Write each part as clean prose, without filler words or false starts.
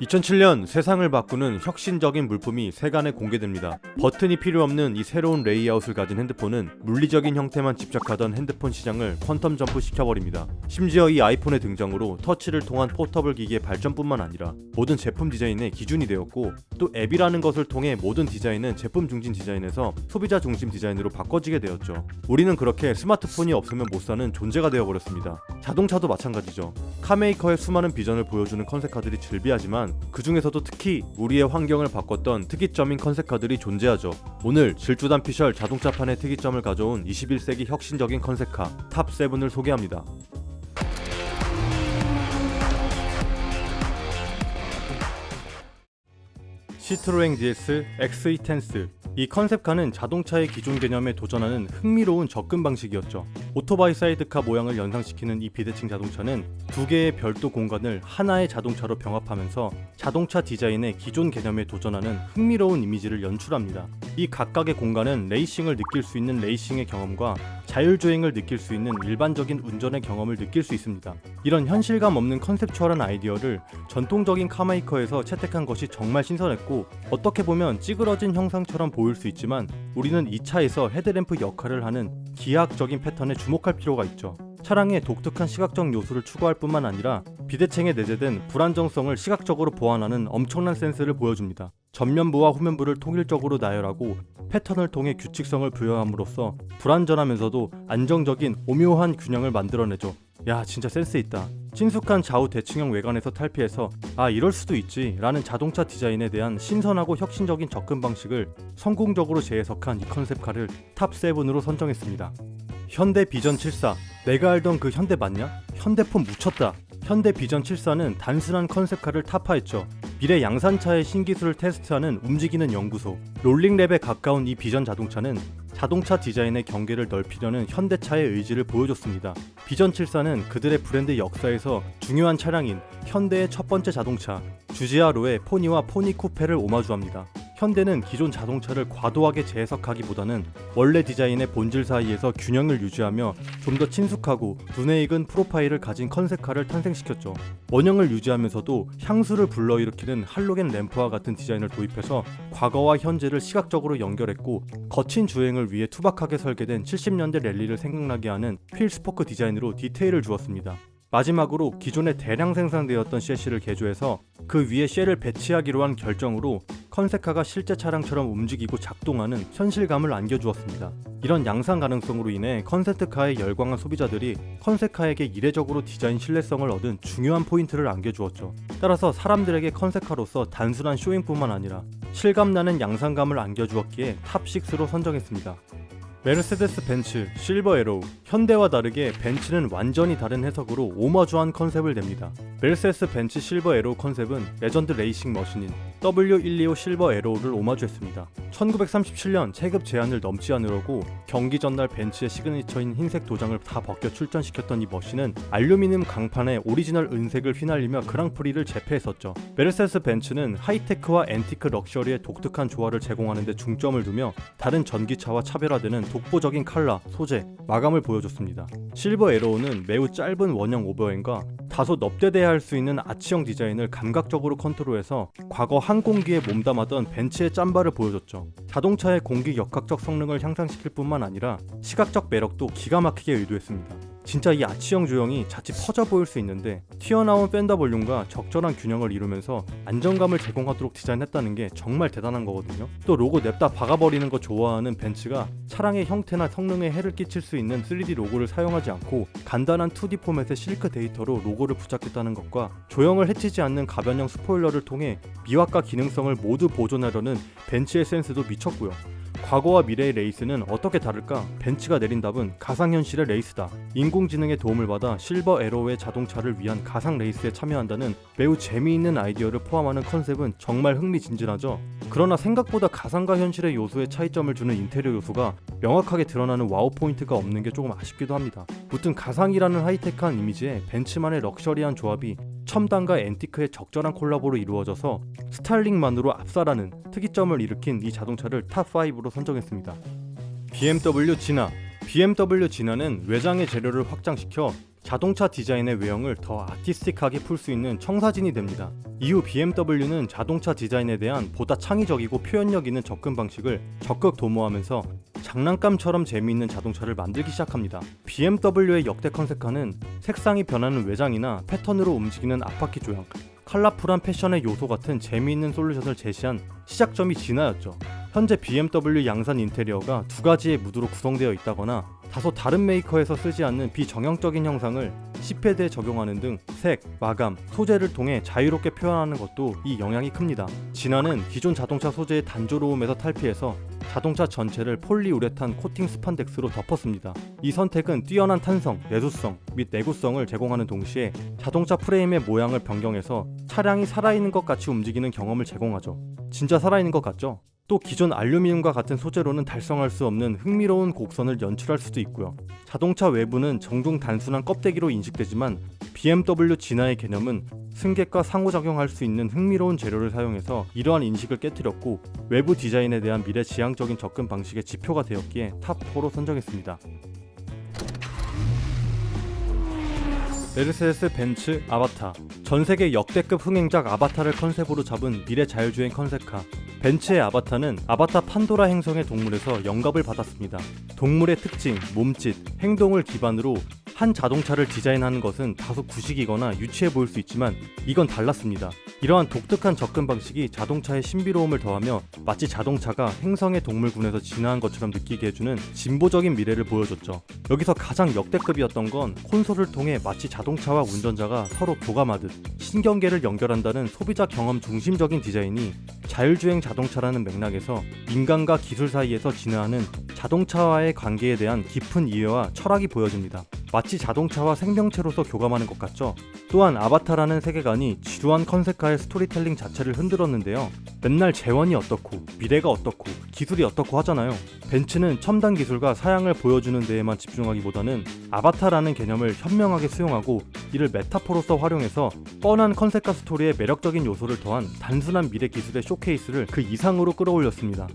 2007년 세상을 바꾸는 혁신적인 물품이 세간에 공개됩니다. 버튼이 필요 없는 이 새로운 레이아웃을 가진 핸드폰은 물리적인 형태만 집착하던 핸드폰 시장을 퀀텀 점프 시켜버립니다. 심지어 이 아이폰의 등장으로 터치를 통한 포터블 기기의 발전뿐만 아니라 모든 제품 디자인의 기준이 되었고, 또 앱이라는 것을 통해 모든 디자인은 제품 중심 디자인에서 소비자 중심 디자인으로 바꿔지게 되었죠. 우리는 그렇게 스마트폰이 없으면 못 사는 존재가 되어버렸습니다. 자동차도 마찬가지죠. 카메이커의 수많은 비전을 보여주는 컨셉카들이 즐비하지만 그 중에서도 특히 우리의 환경을 바꿨던 특이점인 컨셉카들이 존재하죠. 오늘 질주단 피셜 자동차판의 특이점을 가져온 21세기 혁신적인 컨셉카 탑 7을 소개합니다. 시트로엥 DS XE 텐스. 이 컨셉카는 자동차의 기존 개념에 도전하는 흥미로운 접근 방식이었죠. 오토바이 사이드카 모양을 연상시키는 이 비대칭 자동차는 두 개의 별도 공간을 하나의 자동차로 병합하면서 자동차 디자인의 기존 개념에 도전하는 흥미로운 이미지를 연출합니다. 이 각각의 공간은 레이싱을 느낄 수 있는 레이싱의 경험과 자율주행을 느낄 수 있는 일반적인 운전의 경험을 느낄 수 있습니다. 이런 현실감 없는 컨셉추얼한 아이디어를 전통적인 카메이커에서 채택한 것이 정말 신선했고, 어떻게 보면 찌그러진 형상처럼 보일 수 있지만 우리는 이 차에서 헤드램프 역할을 하는 기하학적인 패턴에 주목할 필요가 있죠. 차량의 독특한 시각적 요소를 추구할 뿐만 아니라 비대칭에 내재된 불안정성을 시각적으로 보완하는 엄청난 센스를 보여줍니다. 전면부와 후면부를 통일적으로 나열하고 패턴을 통해 규칙성을 부여함으로써 불안전하면서도 안정적인 오묘한 균형을 만들어내죠. 야, 진짜 센스 있다. 친숙한 좌우 대칭형 외관에서 탈피해서 이럴 수도 있지 라는 자동차 디자인에 대한 신선하고 혁신적인 접근 방식을 성공적으로 재해석한 이 컨셉카를 탑 7으로 선정했습니다. 현대 비전 74. 내가 알던 그 현대 맞냐? 현대폰 묻혔다. 현대 비전 74는 단순한 컨셉카를 타파했죠. 미래 양산차의 신기술을 테스트하는 움직이는 연구소. 롤링랩에 가까운 이 비전 자동차는 자동차 디자인의 경계를 넓히려는 현대차의 의지를 보여줬습니다. 비전 74는 그들의 브랜드 역사에서 중요한 차량인 현대의 첫 번째 자동차 주지아로의 포니와 포니 쿠페를 오마주합니다. 현대는 기존 자동차를 과도하게 재해석하기보다는 원래 디자인의 본질 사이에서 균형을 유지하며 좀 더 친숙하고 눈에 익은 프로파일을 가진 컨셉카를 탄생시켰죠. 원형을 유지하면서도 향수를 불러일으키는 할로겐 램프와 같은 디자인을 도입해서 과거와 현재를 시각적으로 연결했고, 거친 주행을 위해 투박하게 설계된 70년대 랠리를 생각나게 하는 휠 스포크 디자인으로 디테일을 주었습니다. 마지막으로 기존에 대량 생산되었던 셰시를 개조해서 그 위에 쉘을 배치하기로 한 결정으로 컨셉카가 실제 차량처럼 움직이고 작동하는 현실감을 안겨주었습니다. 이런 양상 가능성으로 인해 컨셉트카에 열광한 소비자들이 컨셉카에게 이례적으로 디자인 신뢰성을 얻은 중요한 포인트를 안겨주었죠. 따라서 사람들에게 컨셉카로서 단순한 쇼잉뿐만 아니라 실감나는 양상감을 안겨주었기에 탑6로 선정했습니다. 메르세데스 벤츠 실버 에로우. 현대와 다르게 벤츠는 완전히 다른 해석으로 오마주한 컨셉을 냅니다. 메르세데스 벤츠 실버 에로우 컨셉은 레전드 레이싱 머신인 W125 실버 에로우를 오마주했습니다. 1937년 체급 제한을 넘지 않으려고 경기 전날 벤츠의 시그니처인 흰색 도장을 다 벗겨 출전시켰던 이 머신은 알루미늄 강판에 오리지널 은색을 휘날리며 그랑프리를 제패했었죠. 메르세데스 벤츠는 하이테크와 앤티크 럭셔리의 독특한 조화를 제공하는 데 중점을 두며 다른 전기차와 차별화되는 독보적인 컬러, 소재, 마감을 보여줬습니다. 실버 에로우는 매우 짧은 원형 오버행과 다소 넙대대해야 할 수 있는 아치형 디자인을 감각적으로 컨트롤해서 과거 항공기에 몸담았던 벤츠의 짬바를 보여줬죠. 자동차의 공기 역학적 성능을 향상시킬 뿐만 아니라 시각적 매력도 기가 막히게 의도했습니다. 진짜 이 아치형 조형이 자칫 퍼져 보일 수 있는데 튀어나온 팬더 볼륨과 적절한 균형을 이루면서 안정감을 제공하도록 디자인했다는 게 정말 대단한 거거든요. 또 로고 냅다 박아버리는 거 좋아하는 벤츠가 차량의 형태나 성능에 해를 끼칠 수 있는 3D 로고를 사용하지 않고 간단한 2D 포맷의 실크 데이터로 로고를 부착했다는 것과 조형을 해치지 않는 가변형 스포일러를 통해 미학과 기능성을 모두 보존하려는 벤츠의 센스도 미쳤고요. 과거와 미래의 레이스는 어떻게 다를까? 벤츠가 내린 답은 가상현실의 레이스다. 인공지능의 도움을 받아 실버 에로우의 자동차를 위한 가상 레이스에 참여한다는 매우 재미있는 아이디어를 포함하는 컨셉은 정말 흥미진진하죠. 그러나 생각보다 가상과 현실의 요소에 차이점을 주는 인테리어 요소가 명확하게 드러나는 와우 포인트가 없는 게 조금 아쉽기도 합니다. 무튼 가상이라는 하이테크한 이미지에 벤츠만의 럭셔리한 조합이 첨단과 앤티크의 적절한 콜라보로 이루어져서 스타일링만으로 압살하는 특이점을 일으킨 이 자동차를 탑5로 선정했습니다. BMW 지나. BMW 지나는 외장의 재료를 확장시켜 자동차 디자인의 외형을 더 아티스틱하게 풀 수 있는 청사진이 됩니다. 이후 BMW는 자동차 디자인에 대한 보다 창의적이고 표현력 있는 접근 방식을 적극 도모하면서 장난감처럼 재미있는 자동차를 만들기 시작합니다. BMW의 역대 컨셉카는 색상이 변하는 외장이나 패턴으로 움직이는 앞바퀴 조향, 컬러풀한 패션의 요소 같은 재미있는 솔루션을 제시한 시작점이 진화였죠. 현재 BMW 양산 인테리어가 두 가지의 무드로 구성되어 있다거나 다소 다른 메이커에서 쓰지 않는 비정형적인 형상을 C패드에 적용하는 등 색, 마감, 소재를 통해 자유롭게 표현하는 것도 이 영향이 큽니다. 진화는 기존 자동차 소재의 단조로움에서 탈피해서 자동차 전체를 폴리우레탄 코팅 스판덱스로 덮었습니다. 이 선택은 뛰어난 탄성, 내수성 및 내구성을 제공하는 동시에 자동차 프레임의 모양을 변경해서 차량이 살아있는 것 같이 움직이는 경험을 제공하죠. 진짜 살아있는 것 같죠? 또 기존 알루미늄과 같은 소재로는 달성할 수 없는 흥미로운 곡선을 연출할 수도 있고요. 자동차 외부는 종종 단순한 껍데기로 인식되지만 BMW 진화의 개념은 승객과 상호작용할 수 있는 흥미로운 재료를 사용해서 이러한 인식을 깨뜨렸고 외부 디자인에 대한 미래지향적인 접근 방식의 지표가 되었기에 탑4로 선정했습니다. 메르세데스 벤츠 아바타. 전세계 역대급 흥행작 아바타를 컨셉으로 잡은 미래 자율주행 컨셉카 벤츠의 아바타는 아바타 판도라 행성의 동물에서 영감을 받았습니다. 동물의 특징, 몸짓, 행동을 기반으로 한 자동차를 디자인하는 것은 다소 구식이거나 유치해 보일 수 있지만 이건 달랐습니다. 이러한 독특한 접근 방식이 자동차의 신비로움을 더하며 마치 자동차가 행성의 동물군에서 진화한 것처럼 느끼게 해주는 진보적인 미래를 보여줬죠. 여기서 가장 역대급이었던 건 콘솔을 통해 마치 자동차와 운전자가 서로 교감하듯 신경계를 연결한다는 소비자 경험 중심적인 디자인이 자율주행 자동차라는 맥락에서 인간과 기술 사이에서 진화하는 자동차와의 관계에 대한 깊은 이해와 철학이 보여집니다. 마치 자동차와 생명체로서 교감하는 것 같죠? 또한 아바타라는 세계관이 지루한 컨셉카의 스토리텔링 자체를 흔들었는데요. 맨날 재원이 어떻고 미래가 어떻고 기술이 어떻고 하잖아요. 벤츠는 첨단 기술과 사양을 보여주는 데에만 집중하기보다는 아바타라는 개념을 현명하게 수용하고 이를 메타포로서 활용해서 뻔한 컨셉카 스토리에 매력적인 요소를 더한 단순한 미래 기술의 쇼케이스를 그 이상으로 끌어올렸습니다.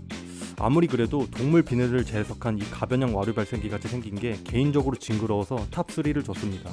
아무리 그래도 동물 비늘을 재해석한 이 가변형 와류 발생기 같이 생긴 게 개인적으로 징그러워서 탑3를 줬습니다.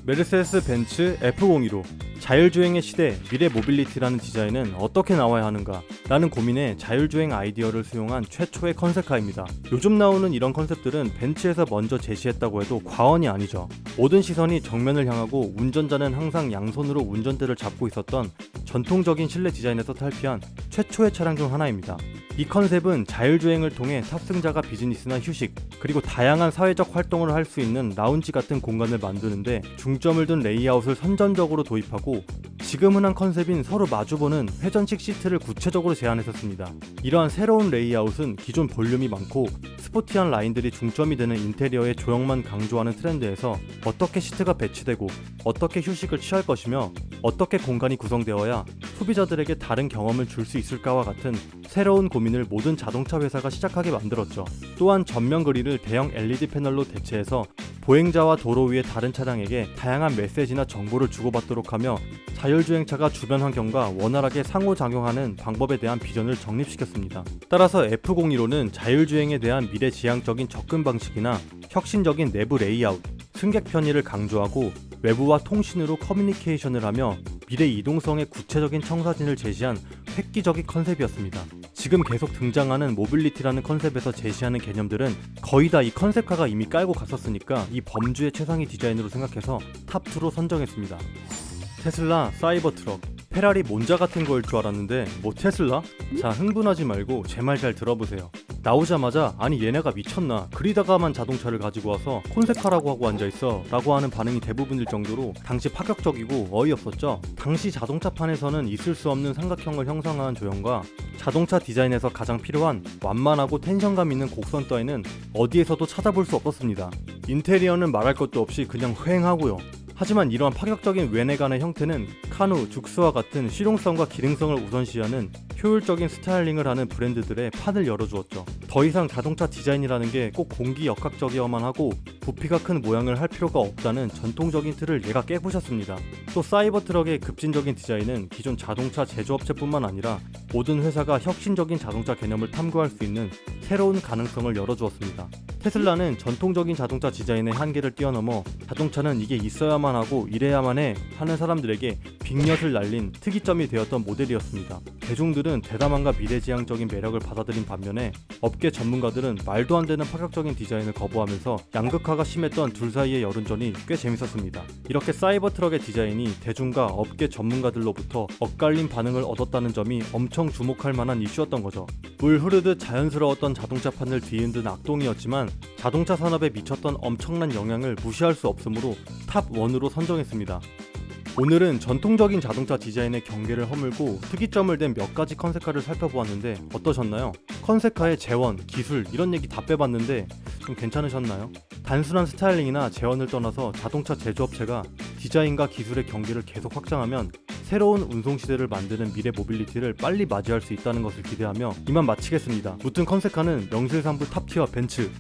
메르세데스 벤츠 F015. 자율주행의 시대, 미래 모빌리티라는 디자인은 어떻게 나와야 하는가 라는 고민에 자율주행 아이디어를 수용한 최초의 컨셉카입니다. 요즘 나오는 이런 컨셉들은 벤츠에서 먼저 제시했다고 해도 과언이 아니죠. 모든 시선이 정면을 향하고 운전자는 항상 양손으로 운전대를 잡고 있었던 전통적인 실내 디자인에서 탈피한 최초의 차량 중 하나입니다. 이 컨셉은 자율주행을 통해 탑승자가 비즈니스나 휴식, 그리고 다양한 사회적 활동을 할 수 있는 라운지 같은 공간을 만드는데 중점을 둔 레이아웃을 선전적으로 도입하고 지금 흔한 컨셉인 서로 마주보는 회전식 시트를 구체적으로 제안했었습니다. 이러한 새로운 레이아웃은 기존 볼륨이 많고 스포티한 라인들이 중점이 되는 인테리어의 조형만 강조하는 트렌드에서 어떻게 시트가 배치되고 어떻게 휴식을 취할 것이며 어떻게 공간이 구성되어야 소비자들에게 다른 경험을 줄 수 있을까와 같은 새로운 고민을 모든 자동차 회사가 시작하게 만들었죠. 또한 전면 그릴을 대형 LED 패널로 대체해서 보행자와 도로 위의 다른 차량에게 다양한 메시지나 정보를 주고받도록 하며 자율주행차가 주변 환경과 원활하게 상호작용하는 방법에 대한 비전을 정립시켰습니다. 따라서 F015는 자율주행에 대한 미래지향적인 접근 방식이나 혁신적인 내부 레이아웃, 승객 편의를 강조하고 외부와 통신으로 커뮤니케이션을 하며 미래 이동성의 구체적인 청사진을 제시한 획기적인 컨셉이었습니다. 지금 계속 등장하는 모빌리티라는 컨셉에서 제시하는 개념들은 거의 다 이 컨셉카가 이미 깔고 갔었으니까 이 범주의 최상위 디자인으로 생각해서 탑2로 선정했습니다. 테슬라 사이버트럭. 페라리 몬자 같은 거일 줄 알았는데 뭐 테슬라? 자, 흥분하지 말고 제 말 잘 들어보세요. 나오자마자 아니 얘네가 미쳤나, 그리다가만 자동차를 가지고 와서 콘셉카라고 하고 앉아있어 라고 하는 반응이 대부분일 정도로 당시 파격적이고 어이없었죠. 당시 자동차판에서는 있을 수 없는 삼각형을 형성한 조형과 자동차 디자인에서 가장 필요한 완만하고 텐션감 있는 곡선 따위는 어디에서도 찾아볼 수 없었습니다. 인테리어는 말할 것도 없이 그냥 휑하고요. 하지만 이러한 파격적인 외내관의 형태는 카누, 죽스와 같은 실용성과 기능성을 우선시하는 효율적인 스타일링을 하는 브랜드들의 판을 열어주었죠. 더 이상 자동차 디자인이라는 게 꼭 공기역학적이어만 하고 부피가 큰 모양을 할 필요가 없다는 전통적인 틀을 얘가 깨부셨습니다. 또 사이버트럭의 급진적인 디자인은 기존 자동차 제조업체뿐만 아니라 모든 회사가 혁신적인 자동차 개념을 탐구할 수 있는 새로운 가능성을 열어주었습니다. 테슬라는 전통적인 자동차 디자인의 한계를 뛰어넘어 자동차는 이게 있어야만 하고 이래야만 해 하는 사람들에게 빅엿을 날린 특이점이 되었던 모델이었습니다. 대중들은 대담함과 미래지향적인 매력을 받아들인 반면에 업계 전문가들은 말도 안 되는 파격적인 디자인을 거부하면서 양극화가 심했던 둘 사이의 여론전이 꽤 재밌었습니다. 이렇게 사이버 트럭의 디자인이 대중과 업계 전문가들로부터 엇갈린 반응을 얻었다는 점이 엄청 주목할 만한 이슈였던 거죠. 물 흐르듯 자연스러웠던 자동차판을 뒤흔든 악동이었지만 자동차 산업에 미쳤던 엄청난 영향을 무시할 수 없으므로 탑 1으로 선정했습니다. 오늘은 전통적인 자동차 디자인의 경계를 허물고 특이점을 댄 몇 가지 컨셉카를 살펴보았는데 어떠셨나요? 컨셉카의 재원, 기술 이런 얘기 다 빼봤는데 좀 괜찮으셨나요? 단순한 스타일링이나 재원을 떠나서 자동차 제조업체가 디자인과 기술의 경계를 계속 확장하면 새로운 운송시대를 만드는 미래 모빌리티를 빨리 맞이할 수 있다는 것을 기대하며 이만 마치겠습니다. 무튼 컨셉카는 명실상부 탑티어 벤츠,